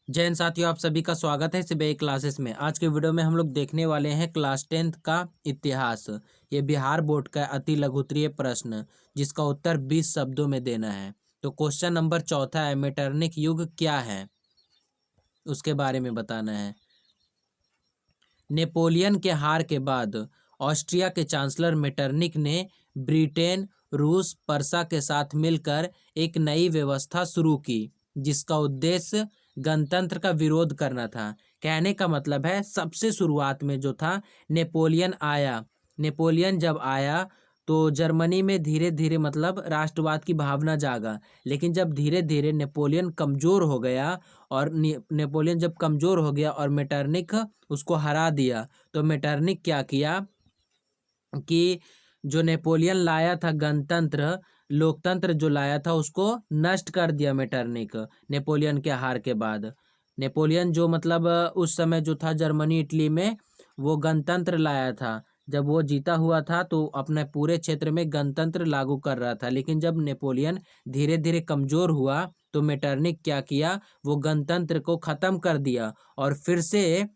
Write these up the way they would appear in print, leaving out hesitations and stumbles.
जय हिंद साथियों, आप सभी का स्वागत है सीबीआई क्लासेस में। आज के वीडियो में हम लोग देखने वाले हैं क्लास 10th का इतिहास। ये बिहार बोर्ड का अति लघुत्तरीय प्रश्न जिसका उत्तर 20 शब्दों में देना है। तो क्वेश्चन नंबर चौथा है, मेटरनिक युग क्या है, उसके बारे में बताना है। नेपोलियन के हार के बाद ऑस्ट्रिया के चांसलर मेटरनिक ने ब्रिटेन, रूस, पर्सा के साथ मिलकर एक नई व्यवस्था शुरू की जिसका उद्देश्य गणतंत्र का विरोध करना था। कहने का मतलब है, सबसे शुरुआत में जो था नेपोलियन जब आया तो जर्मनी में धीरे धीरे मतलब राष्ट्रवाद की भावना जागा। लेकिन जब धीरे धीरे नेपोलियन कमजोर हो गया और नेपोलियन जब कमजोर हो गया और मेटरनिक उसको हरा दिया, तो मेटरनिक क्या किया कि जो नेपोलियन लाया था गणतंत्र, लोकतंत्र जो लाया था, उसको नष्ट कर दिया मेटरनिक नेपोलियन के हार के बाद। नेपोलियन जो मतलब उस समय जो था जर्मनी इटली में वो गणतंत्र लाया था। जब वो जीता हुआ था तो अपने पूरे क्षेत्र में गणतंत्र लागू कर रहा था। लेकिन जब नेपोलियन धीरे धीरे कमजोर हुआ तो मेटरनिक क्या किया, वो गणतंत्र को खत्म कर दिया और फिर से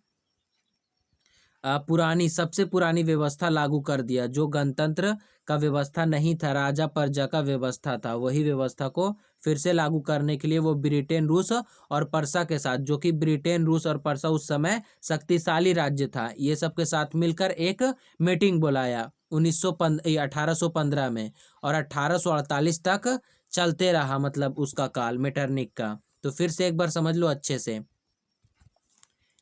सबसे पुरानी व्यवस्था लागू कर दिया। जो गणतंत्र का व्यवस्था नहीं था, राजा प्रजा का व्यवस्था था, वही व्यवस्था को फिर से लागू करने के लिए वो ब्रिटेन, रूस और पर्सा के साथ, जो कि ब्रिटेन, रूस और पर्सा उस समय शक्तिशाली राज्य था, ये सब के साथ मिलकर एक मीटिंग बुलाया 1815 में। और 1848 तक चलते रहा मतलब उसका काल मेटरनिक का। तो फिर से एक बार समझ लो अच्छे से।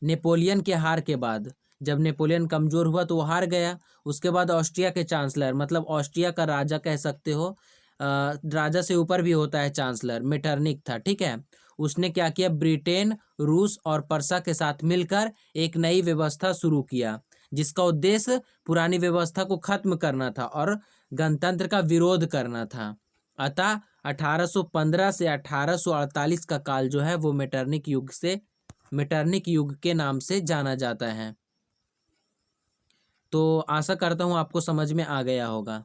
नेपोलियन के हार के बाद जब नेपोलियन कमजोर हुआ तो वो हार गया। उसके बाद ऑस्ट्रिया के चांसलर, मतलब ऑस्ट्रिया का राजा कह सकते हो, राजा से ऊपर भी होता है चांसलर, मेटरनिक था, ठीक है। उसने क्या किया, ब्रिटेन, रूस और पर्सा के साथ मिलकर एक नई व्यवस्था शुरू किया जिसका उद्देश्य पुरानी व्यवस्था को खत्म करना था और गणतंत्र का विरोध करना था। अतः 1815 से 1848 का काल जो है वो मेटरनिक युग के नाम से जाना जाता है। तो आशा करता हूँ आपको समझ में आ गया होगा।